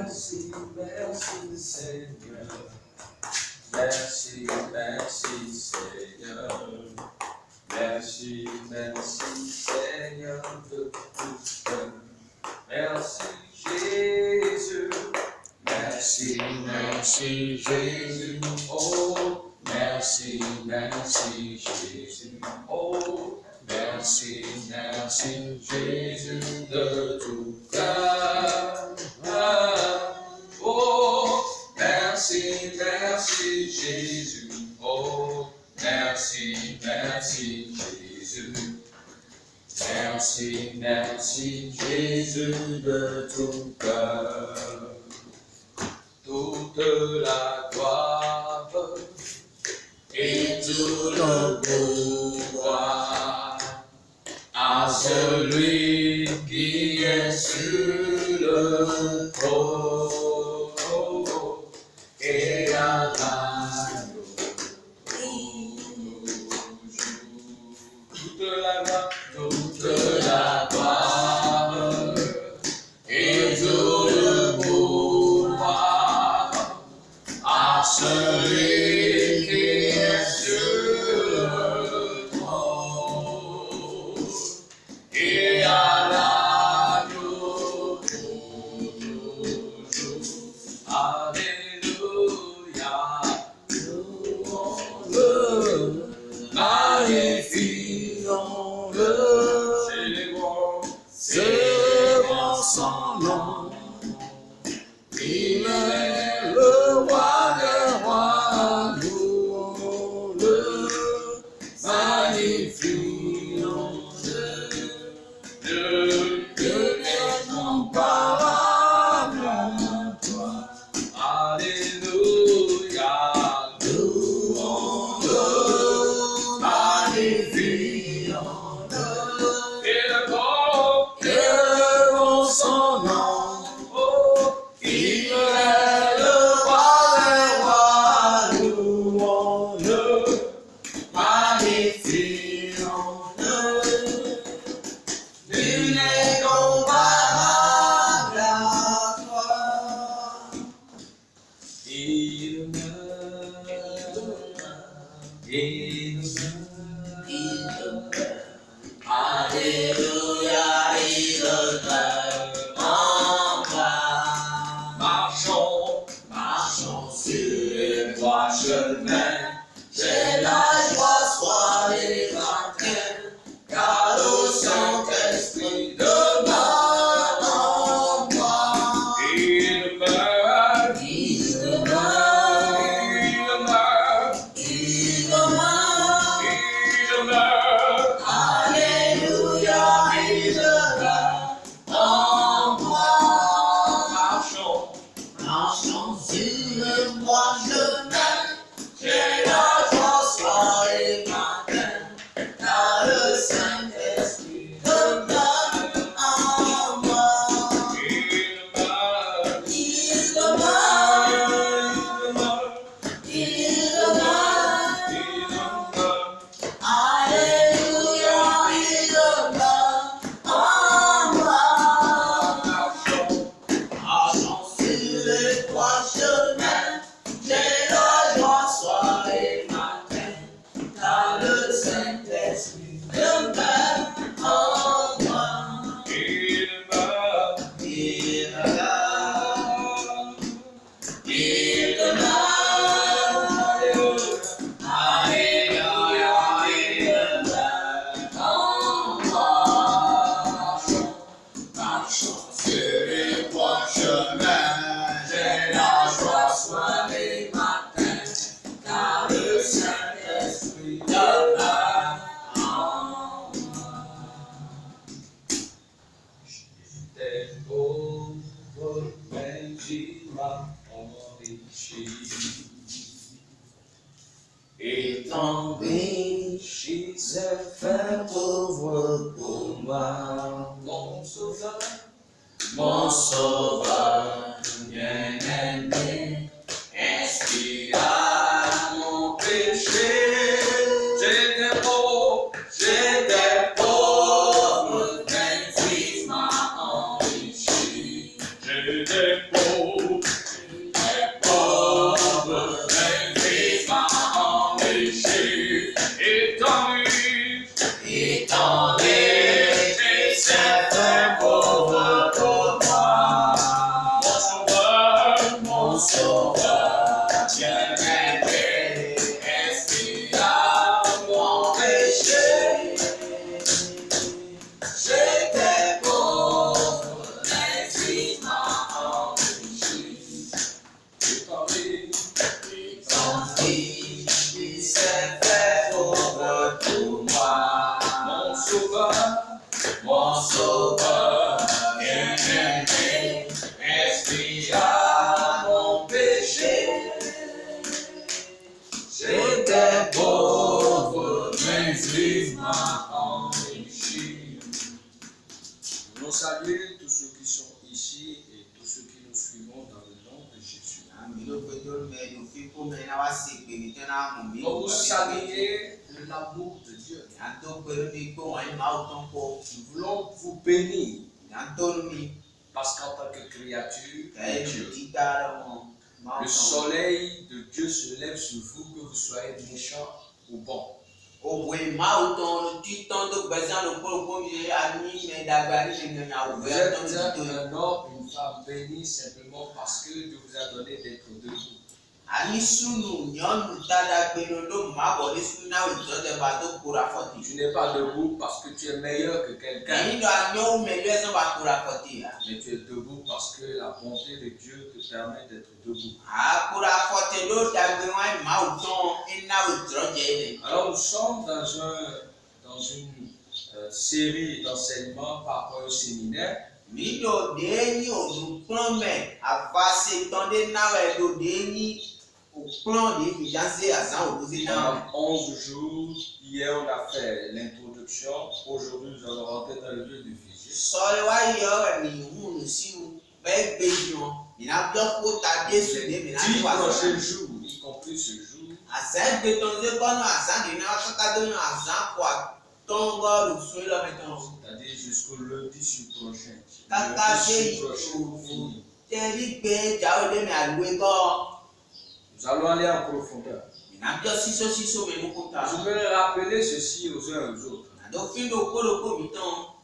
merci, merci Seigneur. Merci, merci Seigneur. Merci, merci Seigneur de tout cœur. Merci Jésus. Merci, merci Jésus. Oh, merci, merci Jésus. Oh, merci, merci Jésus de tout cœur. Oh, merci, merci Jésus. Oh, merci, merci Jésus. Merci, merci Jésus de tout cœur. Toute la gloire et tout le pouvoir à celui qui est sur le trône et à l'agneau toute la gloire et tout le pouvoir à celui qui est sur le trône et à l'agneau pour toujours. Alléluia, louons-le, magnifions-le, célébrons son nom. Il est le roi des rois, louons-le, magnifions-le. Dieu est comparable à toi. Alléluia, louons-le, magnifions-le. Élevons son nom. Il est le roi des rois, louons-le, magnifions-le. Nul n'est comparable à toi. Il meurt, il meurt. Alléluia, il meurt en gloire. Marchons sur les droits chemins. J'ai la joie soir et matin, car le Saint-Esprit demeure en moi. Il meurt, il meurt, il meurt, il meurt, il meurt. Alléluia, il meurt en moi. Marchons sur le droit chemin. J'ai la joie soir et matin, car le Saint-Esprit demeure en moi. Il meurt, il meurt, il meurt, il meurt. Alléluia, il meurt en moi. Marchons sur les trois chemins. J'ai la joie soir et matin, car le Saint-Esprit demeure en moi. Il meurt, il meurt, il meurt. Alléluia, il meurt en moi. Marchons sur les trois chemins. J'ai la joie soir et matin, car le Saint-Esprit demeure en moi. J'étais pauvre, mais il m'a enrichi. Étant riche, il s'est fait pauvre pour moi. Mon sauveur bien-aimé, inspira mon péché. J'étais pauvre, mais il m'a enrichi. J'étais pauvre, sauveur, bien-aimé, expira mon péché. J'étais pauvre, mais il m'a enrichi. Nous voulons saluer tous ceux qui sont ici et tous ceux qui nous suivons dans le nom de Jésus. Pour vous saluer de l'amour de Dieu. Nous voulons vous bénir parce qu'en tant que créature de Dieu, le soleil de Dieu se lève sur vous, que vous soyez méchants ou bons. Vous êtes un homme, une femme bénie simplement parce que Dieu vous a donné d'être debout. Tu n'es pas debout parce que tu es meilleur que quelqu'un. Mais tu es debout parce que la bonté de Dieu te permet d'être debout. Alors nous sommes dans une série d'enseignements par rapport au séminaire. Pendant 11 jours, hier on a fait l'introduction, aujourd'hui nous allons rentrer dans le lieu du visite. Les 10 prochains jours, y compris ce jour, c'est-à-dire jusqu'au lundi prochain. Nous allons aller en profondeur. Je veux rappeler ceci aux uns et aux autres.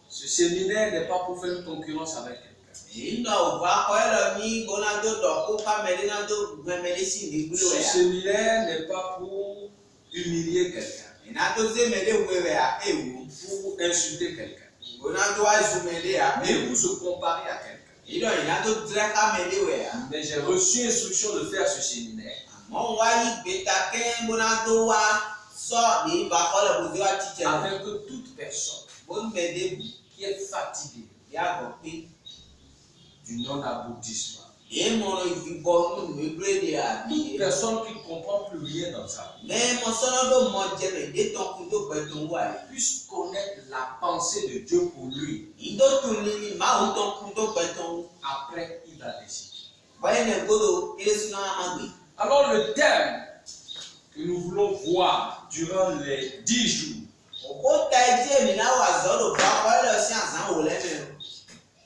Ce séminaire n'est pas pour faire une concurrence avec quelqu'un. Ce séminaire n'est pas pour humilier quelqu'un, pour insulter quelqu'un, mais pour se comparer à quelqu'un. Mais j'ai reçu instruction de faire ce séminaire afin que toute personne qui est fatiguée du non-aboutissement, toute personne qui ne comprend plus rien dans sa vie, puisse connaître la pensée de Dieu pour lui. Après, il va décider. Alors le thème que nous voulons voir durant les 10 jours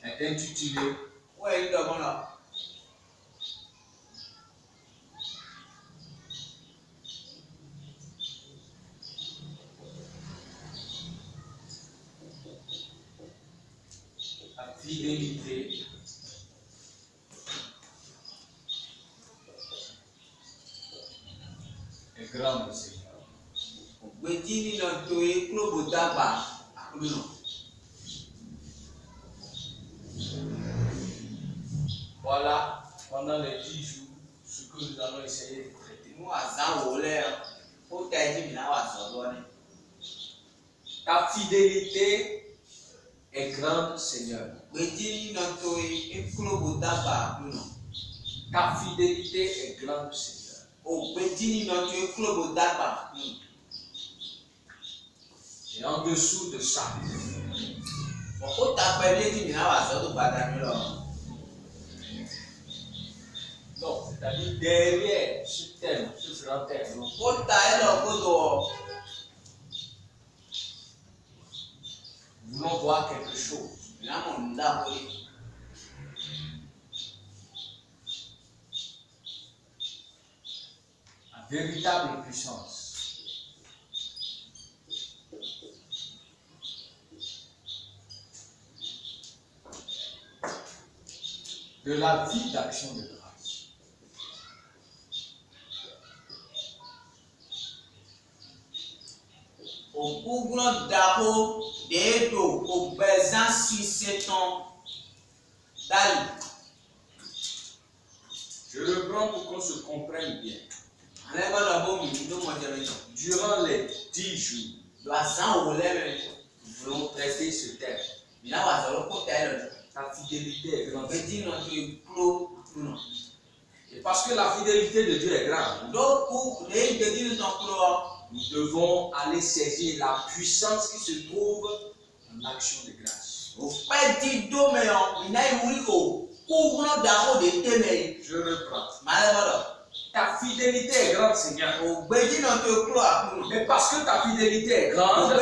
est intitulé la fidélité est grande, Seigneur. Voilà, pendant les 10 jours, ce que nous allons essayer de traiter. Ta fidélité est grande, Seigneur. Ta fidélité est grande, Seigneur. Et en dessous de ça, non, c'est-à-dire derrière ce thème, ce grand thème, nous voulons voir quelque chose. La véritable puissance de la vie d'action de grâce. Je le prends pour qu'on se comprenne bien. Durant les 10 jours, nous voulons traiter ce thème. ta fidélité est grande. Et parce que la fidélité de Dieu est grande, nous devons aller saisir la puissance qui se trouve dans l'action de grâce. Je reprends. Ta fidélité est grande, Seigneur. Mais parce que ta fidélité est grande,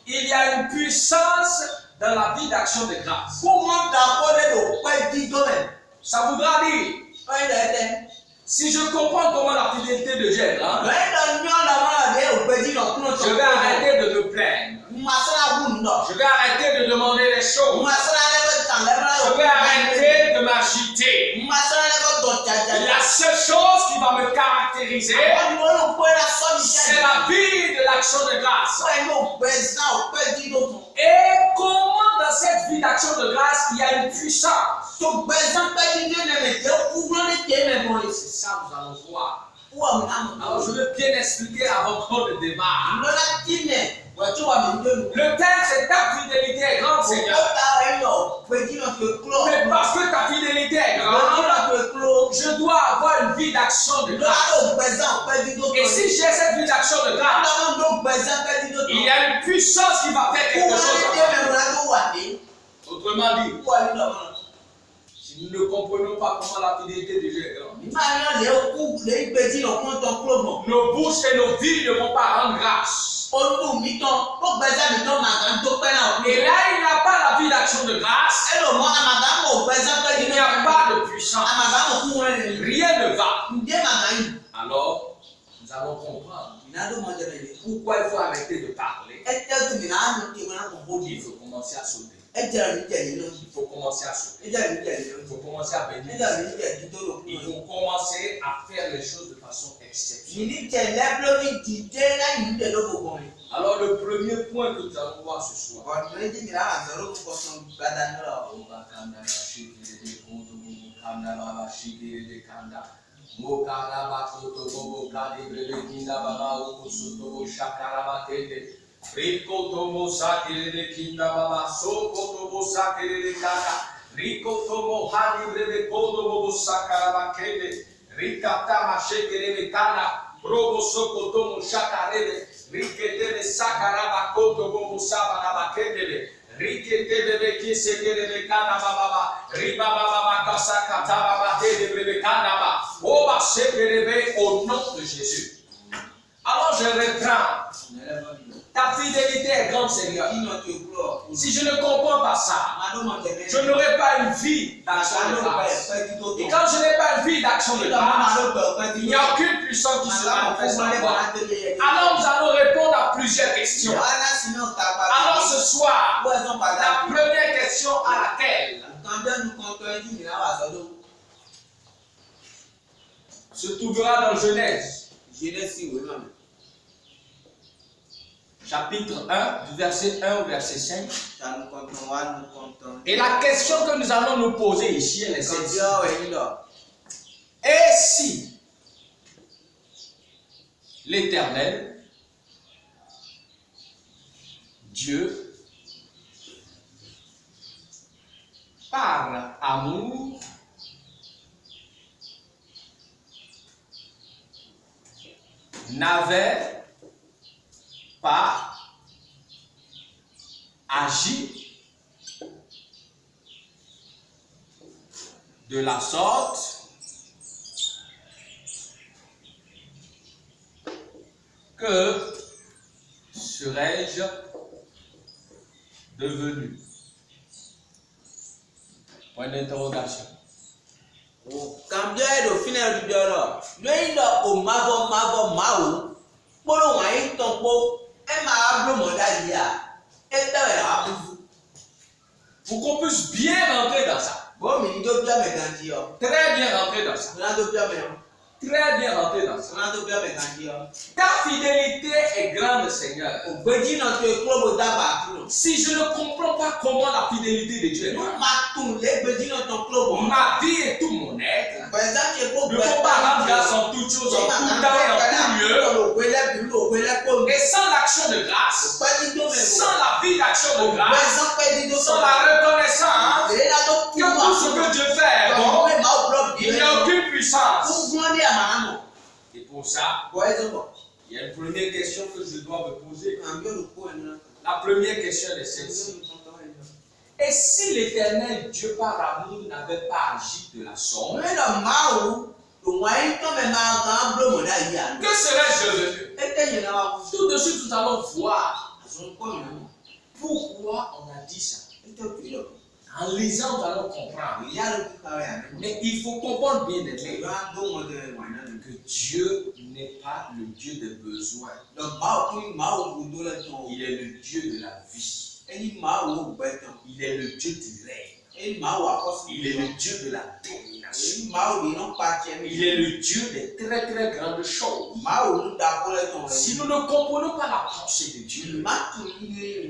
il y a une puissance dans la vie d'action de grâce. Ça voudra dire, si je comprends comment la fidélité de Dieu est grande, je vais arrêter de me plaindre. Je vais arrêter de demander les choses. Je vais arrêter de m'agiter. La seule chose qui va me caractériser, c'est la vie de l'action de grâce. Et comment dans cette vie d'action de grâce, il y a une puissance. C'est ça que nous allons voir. Alors je veux bien expliquer avant qu'on ne démarre. Le thème, c'est ta fidélité est grande, Seigneur. Mais parce que ta fidélité est grande, je dois avoir une vie d'action de grâce. Et si j'ai cette vie d'action de grâce, il y a une puissance qui va faire quelque chose. Autrement dit, si nous ne comprenons pas comment la fidélité de Dieu est grande, nos bouches et nos vies ne vont pas rendre grâce. Et là, il n'y a pas la vie d'action de grâce. Il n'y a pas de puissance. Rien ne va. Alors, nous allons comprendre pourquoi il faut arrêter de parler. Il faut commencer à sauter. Il faut commencer à sauter. Il faut commencer à bénir. Il faut commencer à faire les choses de façon exceptionnelle. Alors le premier point que nous allons voir ce soir, Rico tomo sakere de kinda baba soko tomo sakere de kana Rico tomo hani breve kodo bobo sakara bakende Rikata mashekere de kana Robo soko tomo shakarede Rikete de sakara bakoto bobo sabara bakende Rikete de kisekere de kana baba Riba baba kasaka taba de breve kana ba Oba sekere au nom de Jésus. Alors je reprends. Ta fidélité est grande, Seigneur. Si je ne comprends pas ça, je n'aurai pas une vie d'action de grâce. Et quand je n'ai pas une vie d'action de grâce, il n'y a aucune puissance qui se manifeste en moi. Alors nous allons répondre à plusieurs questions. Alors ce soir, la première question à laquelle se trouvera dans Genèse. Chapitre 1, du verset 1 au verset 5. Et la question que nous allons nous poser ici, elle est celle-ci. Et si l'Éternel, Dieu, par amour, n'avait pas agi de la sorte que serais-je devenu? Point d'interrogation. Pour qu'on puisse bien rentrer dans ça. Très bien rentrer dans ça. Très bien rentrer dans ça. Ta fidélité est grande, Seigneur. Si je ne comprends pas comment la fidélité de Dieu est grande, ma vie et tout mon être ne vont pas rendre grâce en toutes choses, en tout temps et en tout lieu. Et sans l'action de grâce, sans la vie d'action de grâce, sans la reconnaissance pour ça, il y a une première question que je dois me poser. La première question est celle-ci. Et si l'Éternel Dieu par amour n'avait pas agi de la sorte, que serais-je devenu? Tout de suite, nous allons voir pourquoi on a dit ça. En lisant, nous allons comprendre. Mais il faut comprendre bien que Dieu n'est pas le Dieu des besoins. Il est le Dieu de la vie. Il est le Dieu du règne. Il est le Dieu de la domination. Il est le Dieu des très très grandes choses. Si nous ne comprenons pas la pensée de Dieu,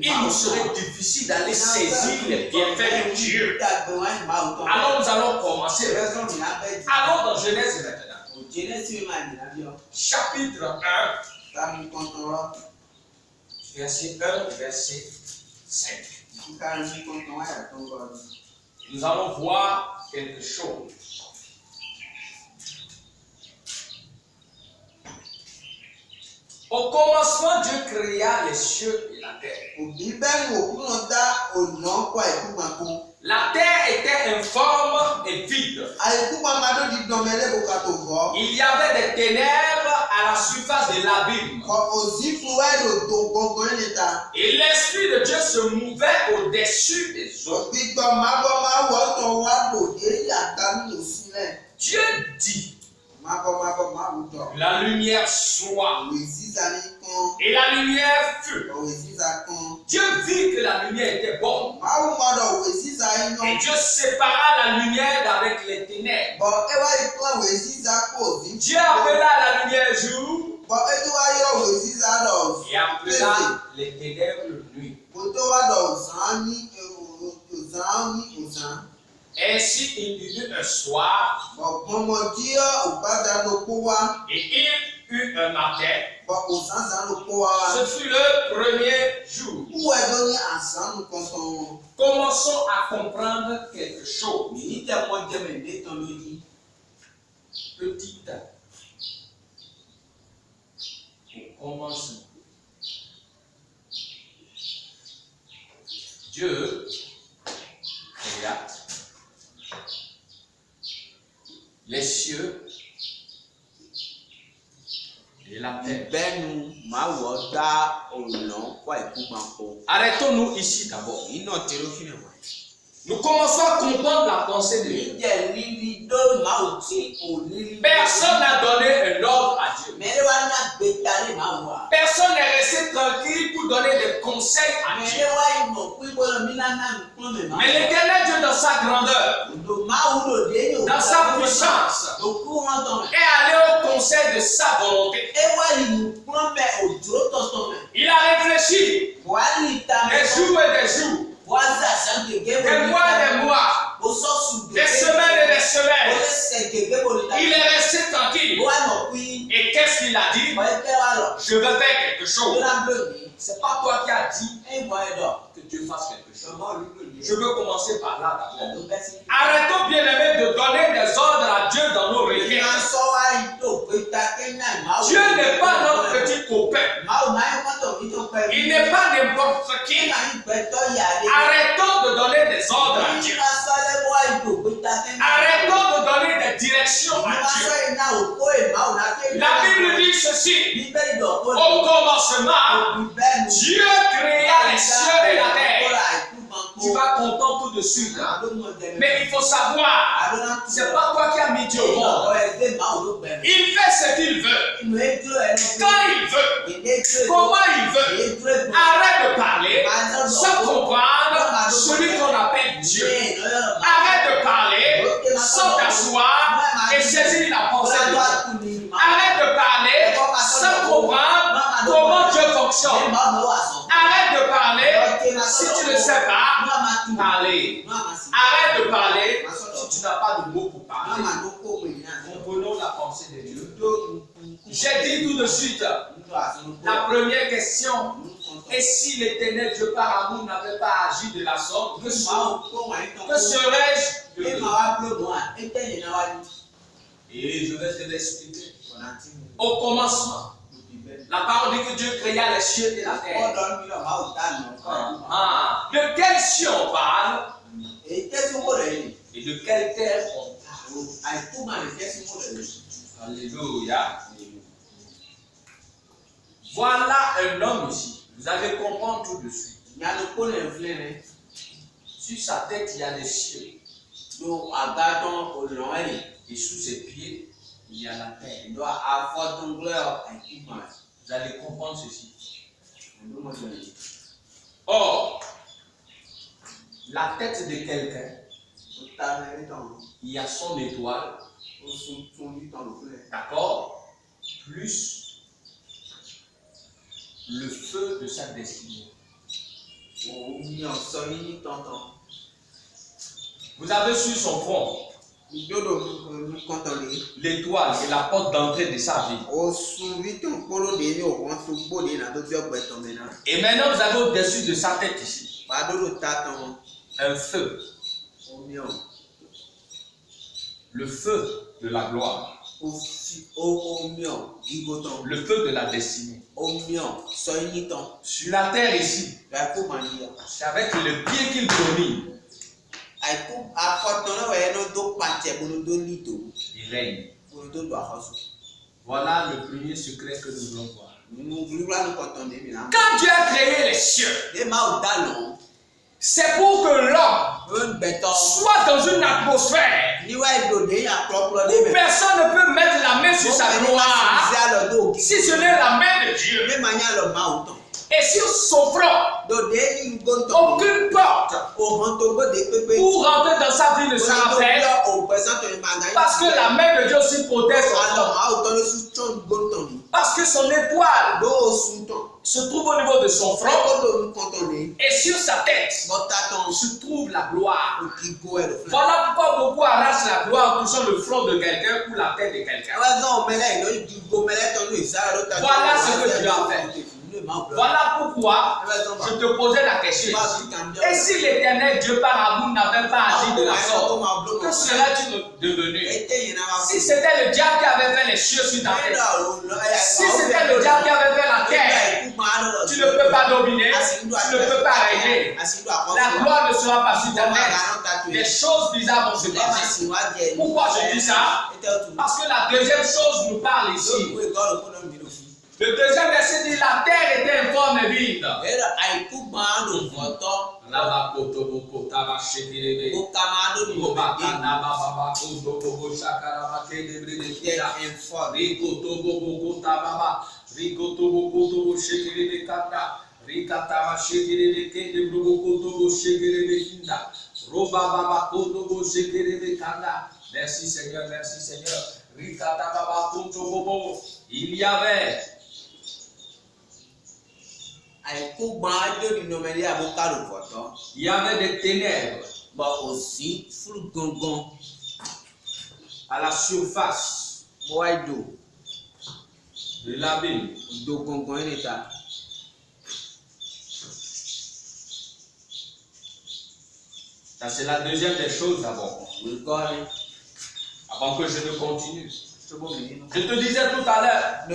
il nous serait difficile d'aller saisir les bienfaits de Dieu. Alors nous allons commencer. Allons dans Genèse maintenant. Chapitre 1. Verset 1, verset 5. Nous allons voir quelque chose. Au commencement, Dieu créa les cieux et la terre. La terre était informe et vide. Il y avait des ténèbres à la surface de l'abîme. Et l'Esprit de Dieu se mouvait au-dessus des eaux. Dieu dit, la lumière soit. Et la lumière fut. Dieu vit que la lumière était bonne. Et Dieu sépara la lumière d'avec les ténèbres. Dieu appela la lumière jour. Et appela les ténèbres nuit. Ainsi il y eut un soir. Et il eut un matin. Ce fut le premier jour. Commençons à comprendre quelque chose. Petit au commencement. Dieu créa les cieux et la terre. Arrêtons-nous ici d'abord. Nous commençons à comprendre la pensée de Dieu. Personne n'a donné un ordre à Dieu. Personne n'est resté tranquille pour donner des conseils à Dieu. Mais l'Éternel Dieu, dans sa grandeur, dans sa puissance, est allé au conseil de sa volonté. Il a réfléchi des jours et des jours. Des mois et des mois, des semaines et des semaines, il est resté tranquille. Et qu'est-ce qu'il a dit? Je veux faire quelque chose. C'est pas toi qui as dit que Dieu fasse quelque chose. Je veux commencer par là d'abord. Arrêtons bien aimé de donner des ordres à Dieu dans nos requêtes. Dieu n'est pas notre petit copain. Il n'est pas n'importe qui. Arrêtons de donner des ordres à Dieu. Arrêtons de donner des directions à Dieu. La Bible dit ceci. Au commencement, Dieu créa les cieux et la terre. Tu vas comprendre tout de suite. Hein? Mais il faut savoir, c'est pas toi qui as mis Dieu au monde. Il fait ce qu'il veut, quand il veut, comment il veut. Arrête de parler sans comprendre celui qu'on appelle Dieu. Arrête de parler sans t'asseoir et saisir la pensée de Dieu. Arrête de parler sans comprendre comment Dieu fonctionne. Arrête de parler si tu ne sais pas parler. Arrête de parler si tu n'as pas de mots pour parler. Comprenons la pensée de Dieu. J'ai dit tout de suite, la première question, et si l'Éternel Dieu par amour n'avait pas agi de la sorte, que serais-je devenu? Et je vais te l'expliquer. Au commencement, la parole dit que Dieu créa les cieux et la terre. De quel cieux on parle? Et de quelle terre on parle? Alléluia. Voilà un homme ici. Vous allez comprendre tout de suite. Sur sa tête, il y a les cieux. Et sous ses pieds, il y a la terre. Vous allez comprendre ceci. Or, la tête de quelqu'un, il y a son étoile, d'accord, plus le feu de sa destinée. Vous avez sur son front l'étoile et la porte d'entrée de sa vie. Et maintenant vous avez au-dessus de sa tête ici un feu. Le feu de la gloire. Le feu de la destinée. Sur la terre ici, c'est avec le pied qu'il domine. Il règne. Voilà le premier secret que nous voulons voir. Quand Dieu a créé les cieux, c'est pour que l'homme soit dans une atmosphère où personne ne peut mettre la main sur sa gloire si ce n'est la main de Dieu. Et sur son front, aucune porte pour rentrer dans sa vie ne sera faite, parce que la main de Dieu aussi protège son front. Parce que son étoile se trouve au niveau de son front, et sur sa tête se trouve la gloire. Voilà pourquoi beaucoup arrachent la gloire en touchant le front de quelqu'un ou la tête de quelqu'un. Voilà ce que Dieu a fait. Voilà pourquoi je te posais la question. Et si l'Éternel Dieu par amour n'avait pas agi de la sorte, que serais-tu devenu? Si c'était le diable qui avait fait les cieux sur ta tête, si c'était le diable qui avait fait la terre, tu ne peux pas dominer, tu ne peux pas régner. La gloire ne sera pas sur ta tête. Des choses bizarres vont se passer. Pourquoi je dis ça? Parce que la deuxième chose nous parle ici. Le deuxième verset dit la terre était informe et vide. Merci Seigneur, merci Seigneur. Il y avait des ténèbres à la surface de l'abîme. Ça c'est la deuxième des choses d'abord. Avant que je ne continue. Je te disais tout à l'heure que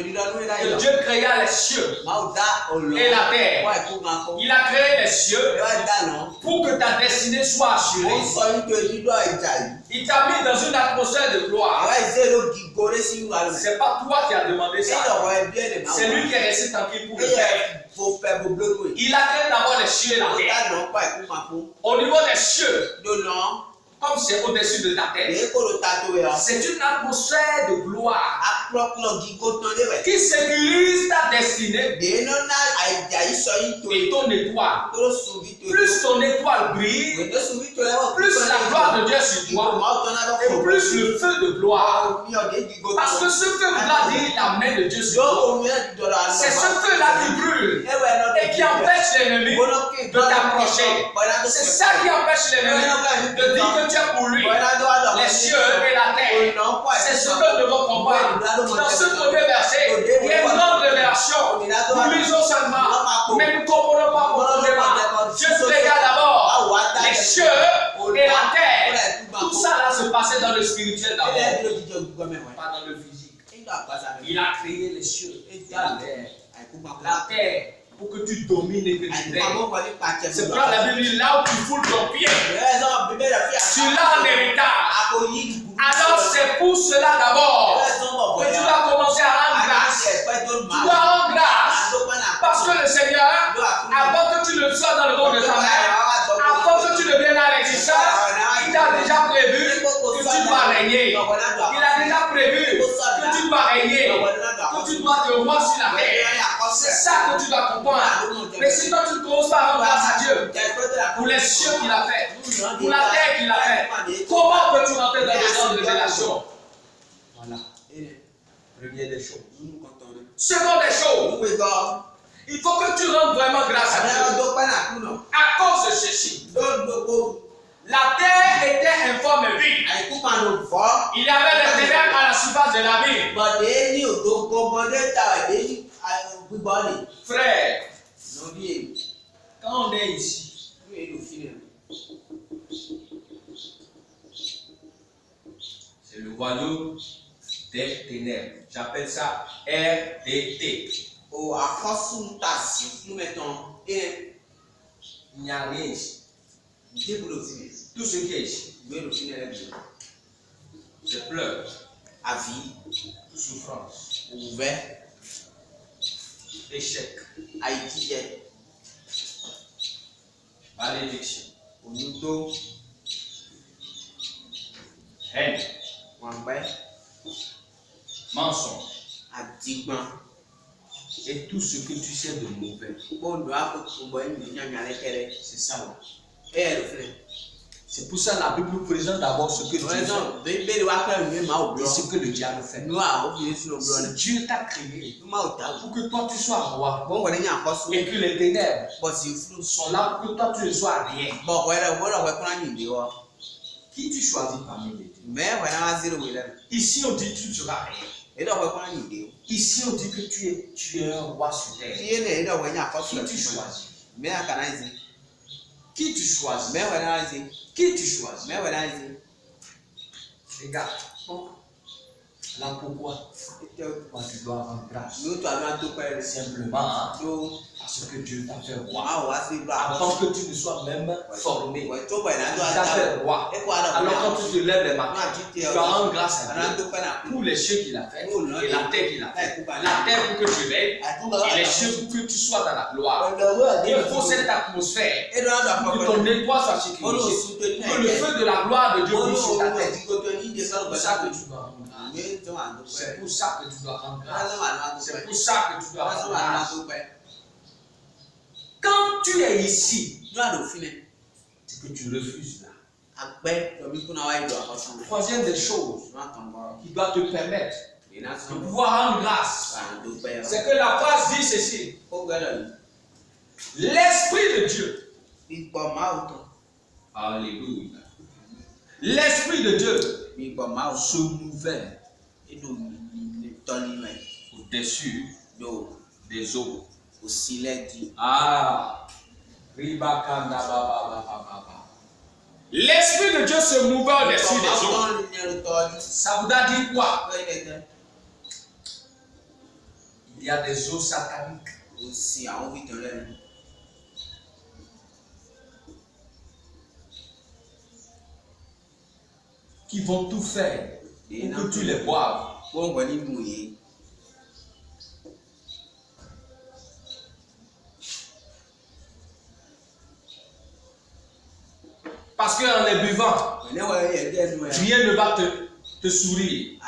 Dieu créa les cieux et la terre. Il a créé les cieux pour que ta destinée soit assurée. Il t'a mis dans une atmosphère de gloire. C'est pas toi qui as demandé ça. C'est lui qui est resté tranquille pour le faire. Il a créé d'abord les cieux et la terre. Au niveau des cieux, comme c'est au-dessus de ta tête, c'est une atmosphère de gloire qui sécurise ta destinée et ton étoile. Plus ton étoile brille, plus la gloire de Dieu sur toi, et plus le feu de gloire. Parce que ce feu-là dit la main de Dieu sur toi. C'est ce feu-là qui brûle et qui empêche l'ennemi de t'approcher. C'est ça qui empêche l'ennemi de dire que tu es pour lui. Les cieux et la terre. C'est ce que nous devons comprendre. Dans ce premier verset, il y a une grande révélation. Nous lisons seulement, mais nous ne comprenons pas profondément. Dieu créa d'abord les cieux et la terre. Tout ça là se passait dans le spirituel d'abord, pas dans le physique. Il a créé les cieux et la terre. La terre, pour que tu domines et que tu règnes. C'est pourquoi la Bible dit là où tu foules ton pied, tu l'as en héritage. Alors c'est pour cela d'abord que tu dois commencer à rendre grâce. Tu dois rendre grâce parce que le Seigneur, avant que tu ne sois dans le monde de ta mère, avant que tu ne viennes à l'existence, il t'a déjà prévu que tu dois régner. Il a déjà prévu que tu dois régner, que tu dois te voir sur la terre. C'est ça que tu dois comprendre. Mais si toi tu ne commences pas à rendre grâce à Dieu pour les cieux qu'il a fait, pour la terre qu'il a fait, comment peux-tu rentrer dans les grandes révélations? Voilà. Première des choses. Seconde des choses. Il faut que tu rendes vraiment grâce à Dieu. À cause de ceci, la terre était informe et vide. Il y avait des ténèbres à la surface de la ville. Frère, quand on est ici, c'est le royaume des ténèbres. J'appelle ça RDT. Il n'y a rien ici. Tout ce qui est ici, c'est pleurs, souffrance, échec, malédiction, haine, mensonge et tout ce que tu sais de mauvais. C'est ça là. C'est pour ça que la Bible présente d'abord ce que Dieu fait et ce que le diable fait. Si Dieu t'a créé pour que toi tu sois roi et que les ténèbres sont là pour que toi tu ne sois rien, qui tu choisis parmi les deux? Ici on dit que tu ne seras rien. Ici on dit que tu es un roi sur terre. Qui tu choisis? Qui tu choisis? Qui tu choisis? Regarde. Là pourquoi? Toi tu dois rendre grâce. Simplement parce que Dieu t'a fait roi. Avant que tu ne sois même formé. Il t'a fait roi. Alors quand tu te lèves les matins, tu dois rendre grâce à Dieu pour les cieux qu'il a fait et la terre qu'il a fait. La terre pour que tu règnes et les cieux pour que tu sois dans la gloire. Il faut cette atmosphère pour que ton étoile soit sécurisée. Que le feu de la gloire de Dieu brille sur ta tête. C'est pour ça que tu dois rendre grâce. C'est pour ça que tu dois rendre grâce. C'est pour ça que tu dois rendre grâce. Quand tu es ici, c'est que tu refuses là. Troisième des choses qui doit te permettre de pouvoir rendre grâce, c'est que la phrase dit ceci. L'Esprit de Dieu. Alléluia. L'Esprit de Dieu se mouvait au-dessus des eaux. Ah, l'Esprit de Dieu se mouvait au-dessus des eaux. Ça voudra dire quoi? Il y a des eaux sataniques. Qui vont tout faire pour que tu les boives. Parce qu'en les buvant, rien ne va te sourire.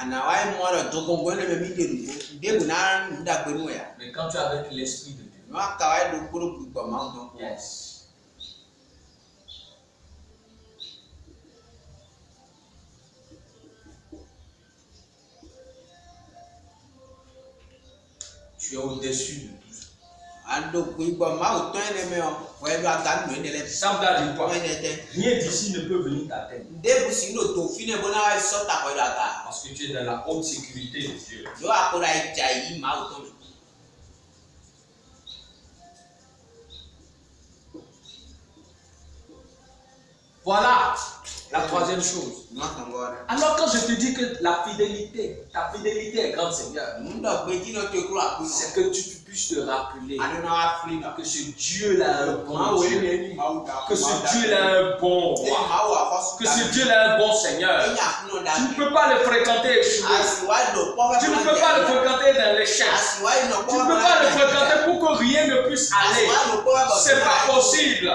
Mais quand tu es avec l'Esprit de Dieu, yes. Tu es au-dessus de tout ça. Ça veut dire quoi? Rien d'ici ne peut venir t'atteindre. Parce que tu es dans la haute sécurité de Dieu. Voilà la troisième chose. Alors quand je te dis que ta fidélité est grande, Seigneur, c'est que tu puisses te rappeler que ce Dieu-là est un bon Dieu, que ce Dieu-là est un bon roi, que ce Dieu-là est un bon Seigneur. Tu ne peux pas le fréquenter échoué. Tu ne peux pas le fréquenter dans l'échec. Tu ne peux pas le fréquenter pour que rien ne puisse aller. C'est pas possible.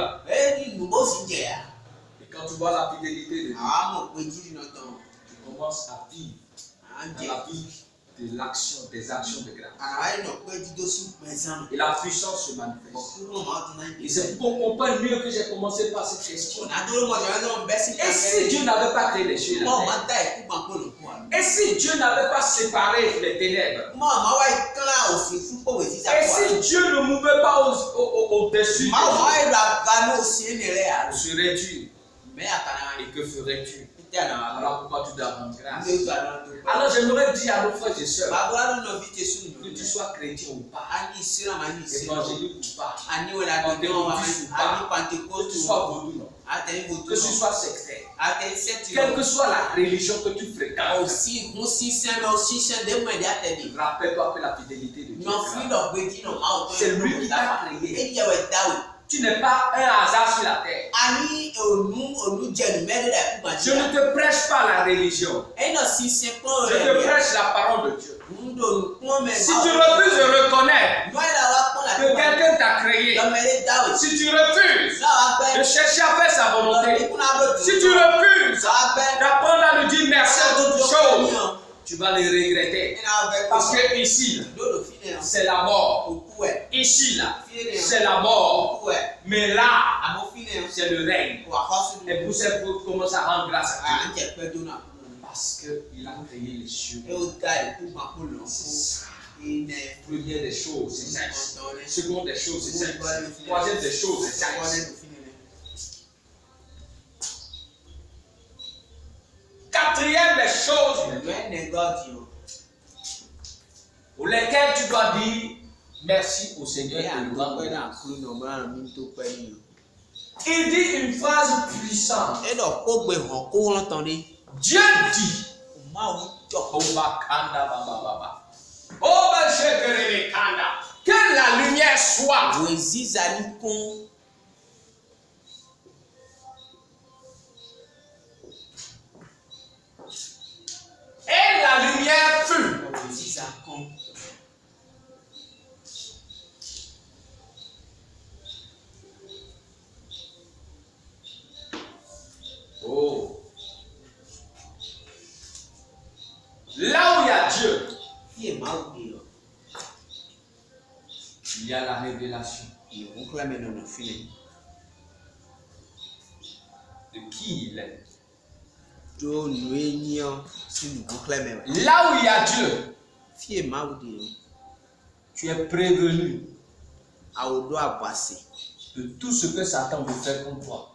Quand tu vois la fidélité de Dieu, tu commences à vivre dans la vie de l'action, des actions de grâce. Et la puissance se manifeste. Et c'est pour qu'on comprenne mieux que j'ai commencé par cette question. Et si Dieu n'avait pas créé les cieux et la terre? Et si Dieu n'avait pas séparé les ténèbres? Et si Dieu ne mouvait pas au-dessus, où serais-tu? Et que ferais-tu? Alors pourquoi tu dois rendre grâce? Alors j'aimerais dire à nos frères et sœurs, que tu sois chrétien ou pas, évangélique ou pas, pentecôtiste ou pas, que tu sois vaudou, que tu sois sectaire, quelle que soit la religion que tu fréquentes, rappelle-toi que la fidélité de Dieu, c'est lui qui t'a créé. Tu n'es pas un hasard sur la terre. Je ne te prêche pas la religion. Je te prêche la parole de Dieu. Si tu refuses de reconnaître que quelqu'un t'a créé, si tu refuses de chercher à faire sa volonté, si tu refuses d'apprendre à lui dire merci à toutes choses, tu vas le regretter. Parce que ici, c'est la mort. Ici, là, c'est la mort. Mais là, c'est le règne. Et pour ça, il faut commencer à rendre grâce à Dieu. Parce qu'il a créé les cieux. Première des choses, c'est sexe. Seconde des choses, c'est sexe. Troisième des choses, c'est sexe. Quatrième des choses pour lesquelles tu dois dire merci au Seigneur et le rendre grâce. Il dit une phrase puissante. Dieu dit que la lumière soit. Et la lumière fut. Oh. Là où il y a Dieu, il y a la révélation de qui il est. Là où il y a Dieu, tu es prévenu de tout ce que Satan veut faire contre toi.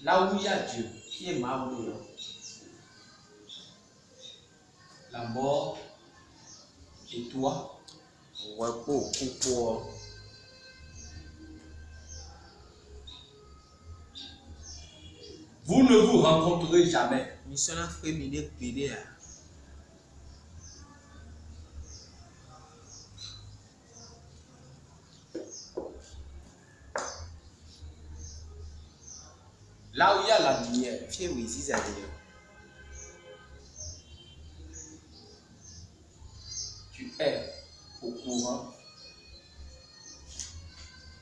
Là où il y a Dieu, la mort et toi, vous ne vous rencontrerez jamais. Là où il y a la lumière, tu es au courant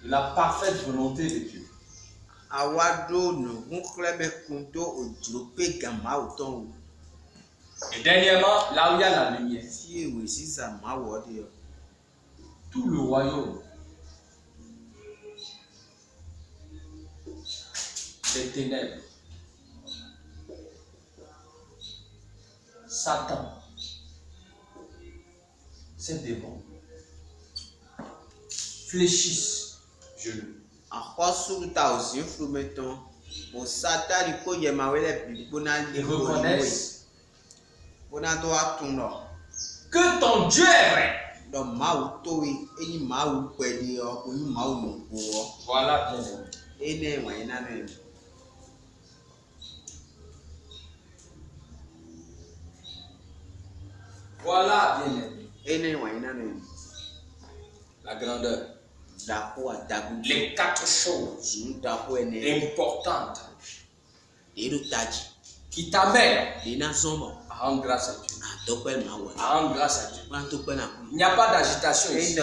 de la parfaite volonté de Dieu. Et dernièrement, là où il y a la lumière, tout le royaume des ténèbres, Satan, ces démons fléchissent genoux. Ils reconnaissent Que ton Dieu est vrai. Voilà, bien-aimé. Voilà, bien-aimé. La grandeur. Les 4 choses importantes qui t'amènent à rendre grâce à Dieu. À rendre grâce à Dieu. Il n'y a pas d'agitation ici.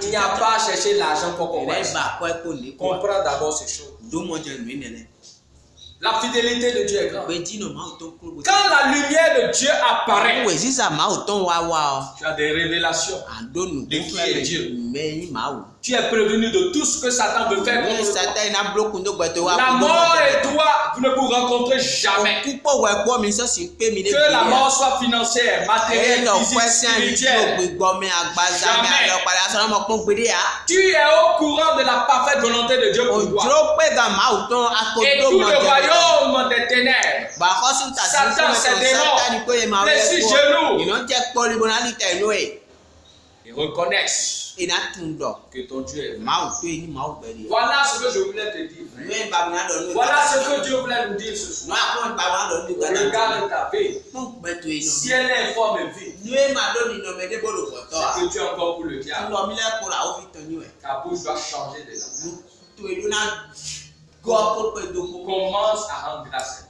Il n'y a pas à chercher l'argent pour comprendre. Comprends d'abord ces choses. La fidélité de Dieu est grande. Quand la lumière de Dieu apparaît, tu as des révélations de qui est Dieu. Tu es prévenu de tout ce que Satan veut faire contre toi. La mort et toi, vous ne vous rencontrez jamais. Que la mort soit financière, matérielle, physique, spirituelle. Jamais. Tu es au courant de la parfaite volonté de Dieu pour toi. Et tout le royaume des ténèbres, Satan, ses démons, les 6 genoux, ils reconnaissent que ton Dieu est vrai. Voilà ce que je voulais te dire. Voilà ce que Dieu voulait nous dire ce soir. Regarde ta vie. Si elle est informe et vide, c'est que tu es encore pour le diable. Ta bouche doit changer de là. Commence à rendre grâce.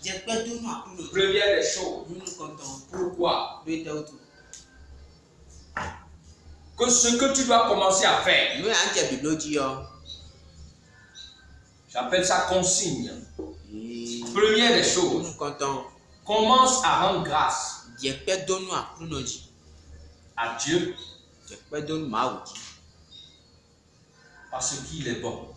Première des choses. Pourquoi? Que ce que tu dois commencer à faire, j'appelle ça consigne. Première des choses, commence à rendre grâce à Dieu parce qu'il est bon.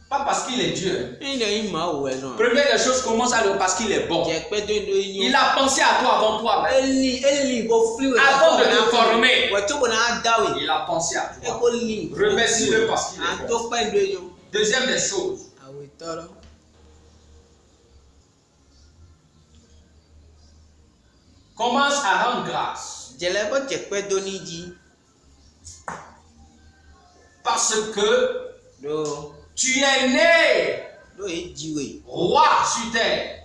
Pas parce qu'il est Dieu. Première des choses, commence à le parce qu'il est bon. Il a pensé à toi avant toi. Avant de te former, il a pensé à toi. Remercie-le parce qu'il est bon. Deuxième des choses. Commence à rendre grâce. Parce que tu es né roi sur terre.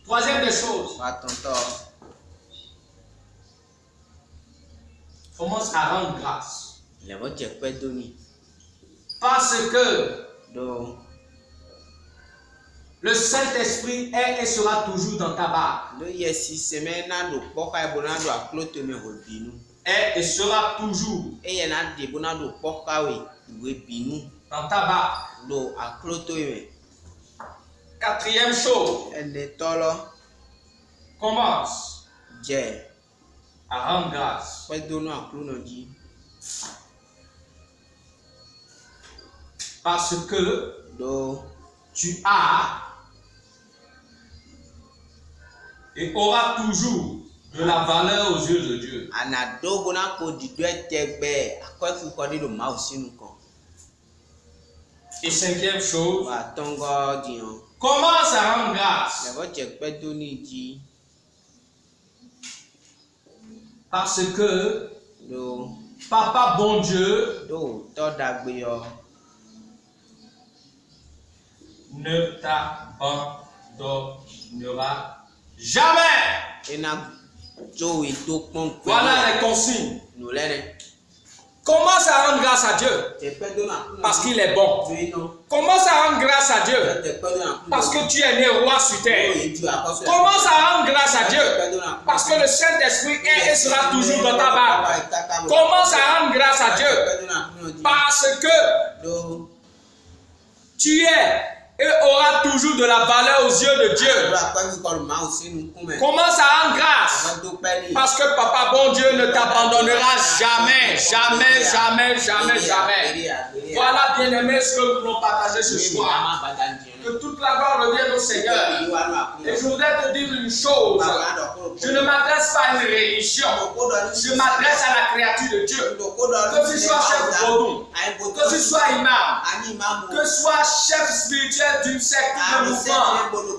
Troisième des choses. Commence à rendre grâce. Parce que le Saint-Esprit est et sera toujours dans ta barque. Est et sera toujours dans ta barque. Quatrième chose. Commence à rendre grâce. Parce que tu as et auras toujours de la valeur aux yeux de Dieu. Et cinquième chose, commence à rendre grâce. Parce que Papa bon Dieu ne t'abandonnera jamais. Voilà les consignes. Commence à rendre grâce à Dieu parce qu'il est bon. Commence à rendre grâce à Dieu parce que tu es né roi sur terre. Commence à rendre grâce à Dieu parce que le Saint-Esprit est et sera toujours dans ta barque. Commence à rendre grâce à Dieu parce que tu es et aura toujours de la valeur aux yeux de Dieu. Commence à rendre grâce parce que Papa bon Dieu ne t'abandonnera jamais, jamais, jamais, jamais, jamais. Voilà, bien-aimés, ce que nous voulons partager ce soir. Que toute la gloire revienne au Seigneur. Et je voudrais te dire une chose. Je ne m'adresse pas à une religion. Je m'adresse à la créature de Dieu. Que tu sois chef Bodou, que tu sois imam, que tu sois chef spirituel d'une secte de mouvement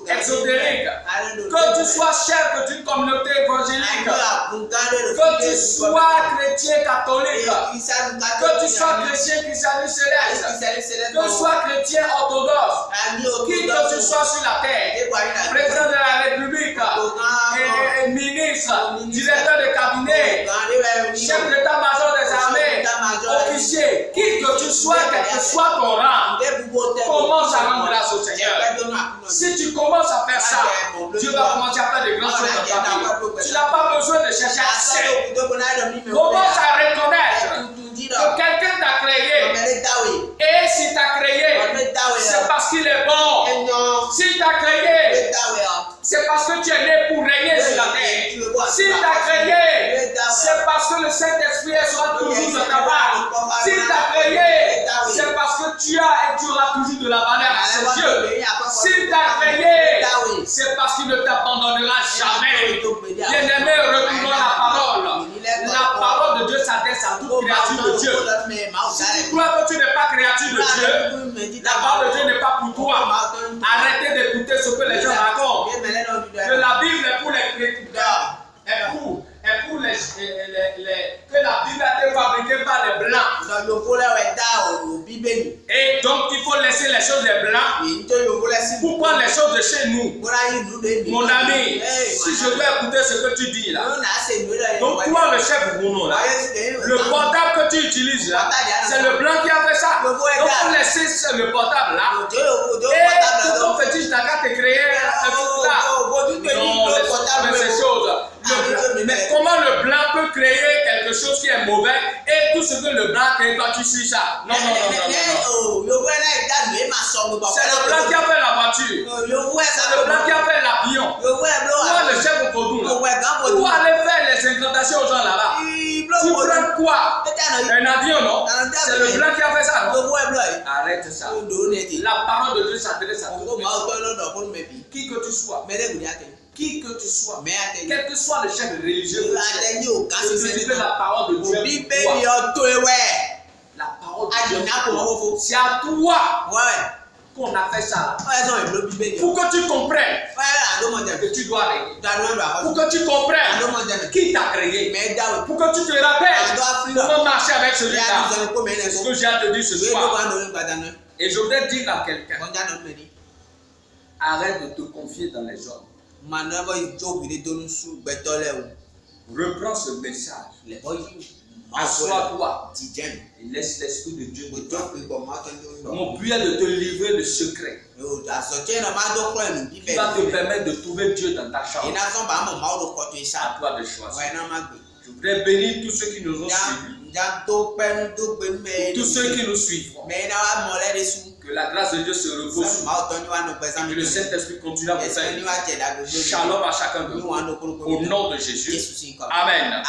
exotérique, que tu sois chef d'une communauté évangélique, que tu sois chrétien catholique, que tu sois chrétien christianiste céleste, que tu sois chrétien orthodoxe, qui que tu sois sur la terre, président de la République, ministre, directeur de cabinet, chef d'état-major des armées, officier, qui que tu sois, quel que soit ton rang, commence à rendre grâce au Seigneur. Si tu commences à faire ça, Dieu va commencer à faire de grandes choses dans ta vie. Tu n'as pas besoin de chercher à faire. Commence à reconnaître que quelqu'un t'a créé. Et s'il t'a créé, c'est parce qu'il est bon. S'il t'a créé, c'est parce que tu es né pour régner sur la terre. S'il t'a créé, c'est parce que le Saint-Esprit sera toujours dans ta barre. S'il t'a créé, c'est parce que tu as et tu auras toujours de la valeur à ses yeux. S'il t'a créé, c'est parce qu'il ne t'abandonnera jamais. Bien-aimé, retournons la parole. La parole de Dieu s'adresse à toute créature de Dieu. Si tu crois que tu n'es pas créature de Dieu, la parole de Dieu n'est pas pour toi. Arrêtez d'écouter ce que les gens racontent. Que la Bible est pour les chrétiens. Est pour que la Bible a été fabriquée par les Blancs. Et donc il faut laisser les choses des Blancs pour prendre les choses de chez nous. Mon ami, si je dois écouter ce que tu dis là, donc toi le chef Bruno là, le portable que tu utilises là, c'est le Blanc qui a fait ça. Donc il faut laisser le portable là. Et tout ton fétiche n'a qu'à te créer un truc là. Non, laisse ces choses. Mais comment le blanc peut créer quelque chose qui est mauvais et tout ce que le blanc crée, toi tu suis ça? Non. C'est le blanc qui a fait la voiture. C'est le blanc qui a fait l'avion. Toi le chef au Kodou, pour aller faire les incantations aux gens là-bas. Tu prends quoi? Un avion, non? C'est le blanc qui a fait ça, non? Arrête ça. La parole de Dieu s'adresse à tout le monde. Qui que tu sois. Qui que tu sois, quel que soit le chef religieux, si tu veux la parole de Dieu, la parole de Dieu, c'est à toi qu'on a fait ça. Pour que tu comprennes que tu dois régner. Pour que tu comprennes qui t'a créé. Pour que tu te rappelles comment marcher avec celui-là. C'est ce que j'ai à te dire ce soir. Et je voudrais dire à quelqu'un, arrête de te confier dans les hommes. Reprends ce message. Assois-toi et laisse l'Esprit de Dieu te parler. Mon but est de te livrer le secret qui va te permettre de trouver Dieu dans ta chambre. À toi de choisir. Je voudrais bénir tous ceux qui nous ont suivis. Tous ceux qui nous suivront. Que la grâce de Dieu se repose sur nous. Et que le Saint-Esprit continue à vous faire. Shalom à chacun de nous. Au nom de Jésus. Amen.